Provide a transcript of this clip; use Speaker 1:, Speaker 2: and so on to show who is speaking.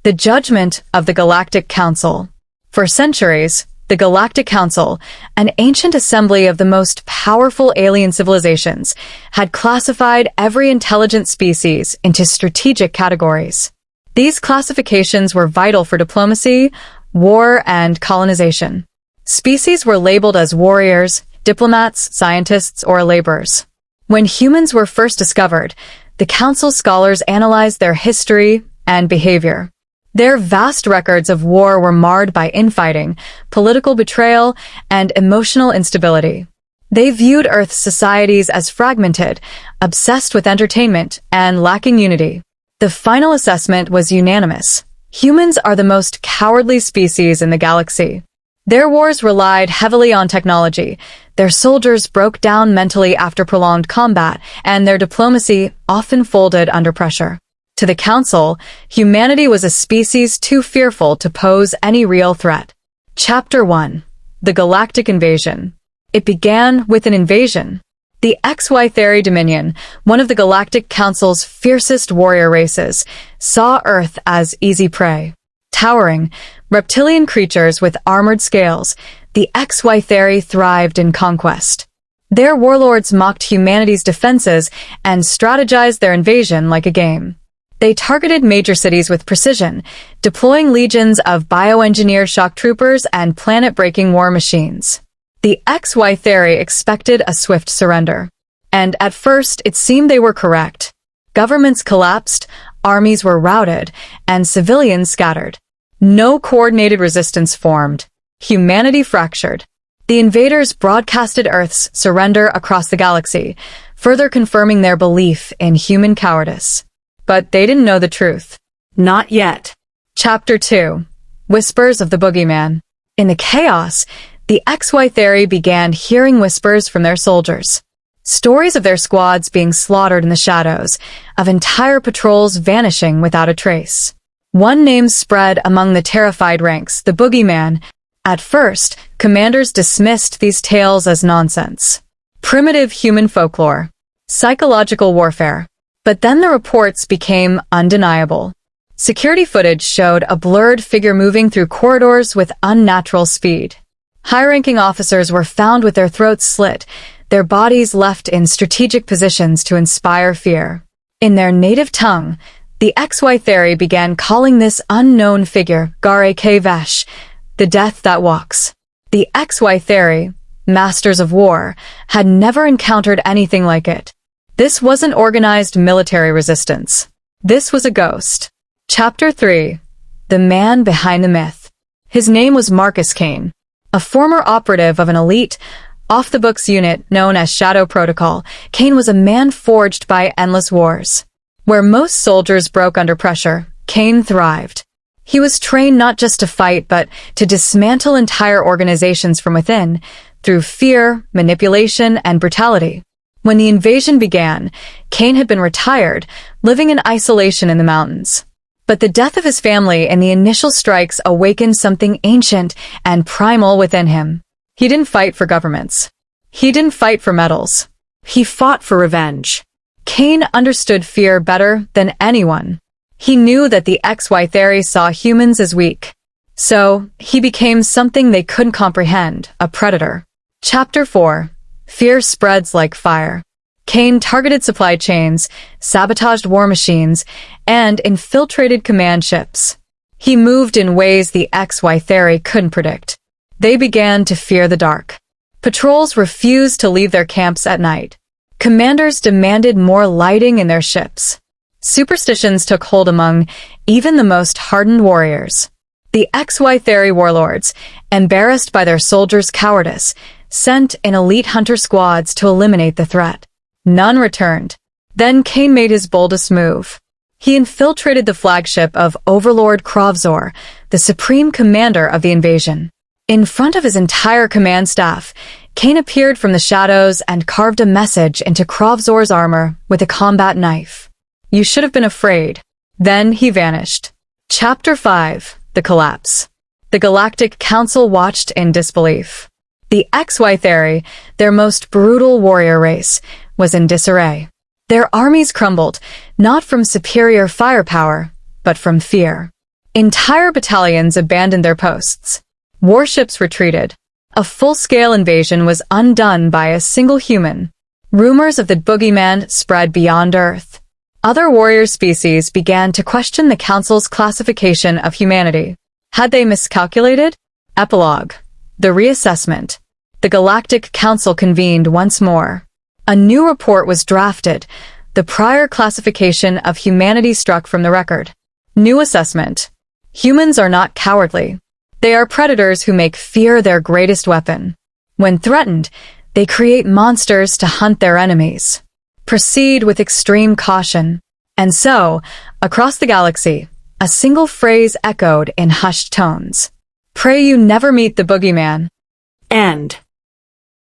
Speaker 1: The judgment of the Galactic Council. For centuries, the Galactic Council, an ancient assembly of the most powerful alien civilizations, had classified every intelligent species into strategic categories. These classifications were vital for diplomacy, war, and colonization. Species were labeled as warriors, diplomats, scientists, or laborers. When humans were first discovered, the Council scholars analyzed their history and behavior. Their vast records of war were marred by infighting, political betrayal, and emotional instability. They viewed Earth's societies as fragmented, obsessed with entertainment, and lacking unity. The final assessment was unanimous. Humans are the most cowardly species in the galaxy. Their wars relied heavily on technology, their soldiers broke down mentally after prolonged combat, and their diplomacy often folded under pressure. To the Council, humanity was a species too fearful to pose any real threat. Chapter 1. The Galactic Invasion. It began with an invasion. The HFY Dominion, one of the Galactic Council's fiercest warrior races, saw Earth as easy prey. Towering, reptilian creatures with armored scales, the HFY thrived in conquest. Their warlords mocked humanity's defenses and strategized their invasion like a game. They targeted major cities with precision, deploying legions of bioengineered shock troopers and planet-breaking war machines. The HFY expected a swift surrender. And at first, it seemed they were correct. Governments collapsed, armies were routed, and civilians scattered. No coordinated resistance formed. Humanity fractured. The invaders broadcasted Earth's surrender across the galaxy, further confirming their belief in human cowardice. But they didn't know the truth. Not yet. Chapter 2. Whispers of the Boogeyman. In the chaos, the HFY began hearing whispers from their soldiers. Stories of their squads being slaughtered in the shadows, of entire patrols vanishing without a trace. One name spread among the terrified ranks, the Boogeyman. At first, commanders dismissed these tales as nonsense. Primitive human folklore. Psychological warfare. But then the reports became undeniable. Security footage showed a blurred figure moving through corridors with unnatural speed. High-ranking officers were found with their throats slit, their bodies left in strategic positions to inspire fear. In their native tongue, the HFY began calling this unknown figure Garake Vesh, the death that walks. The HFY, masters of war, had never encountered anything like it. This wasn't organized military resistance. This was a ghost. Chapter 3. The Man Behind the Myth. His name was Marcus Kane. A former operative of an elite, off-the-books unit known as Shadow Protocol, Kane was a man forged by endless wars. Where most soldiers broke under pressure, Kane thrived. He was trained not just to fight, but to dismantle entire organizations from within, through fear, manipulation, and brutality. When the invasion began, Kane had been retired, living in isolation in the mountains. But the death of his family and the initial strikes awakened something ancient and primal within him. He didn't fight for governments. He didn't fight for medals. He fought for revenge. Kane understood fear better than anyone. He knew that the HFY saw humans as weak. So, he became something they couldn't comprehend, a predator. Chapter 4. Fear spreads like fire. Kane targeted supply chains, sabotaged war machines, and infiltrated command ships. He moved in ways the HFY couldn't predict. They began to fear the dark. Patrols refused to leave their camps at night. Commanders demanded more lighting in their ships. Superstitions took hold among even the most hardened warriors. The HFY warlords, embarrassed by their soldiers' cowardice, sent in elite hunter squads to eliminate the threat. None returned. Then Kane made his boldest move. He infiltrated the flagship of Overlord Krovzor, the supreme commander of the invasion. In front of his entire command staff, Kane appeared from the shadows and carved a message into Krovzor's armor with a combat knife. You should have been afraid. Then he vanished. Chapter 5. The Collapse. The Galactic Council watched in disbelief. The HFY, their most brutal warrior race, was in disarray. Their armies crumbled, not from superior firepower, but from fear. Entire battalions abandoned their posts. Warships retreated. A full-scale invasion was undone by a single human. Rumors of the boogeyman spread beyond Earth. Other warrior species began to question the Council's classification of humanity. Had they miscalculated? Epilogue. The reassessment. The Galactic Council convened once more. A new report was drafted. The prior classification of humanity struck from the record. New assessment. Humans are not cowardly. They are predators who make fear their greatest weapon. When threatened, they create monsters to hunt their enemies. Proceed with extreme caution. And so, across the galaxy, a single phrase echoed in hushed tones. Pray you never meet the boogeyman.
Speaker 2: End.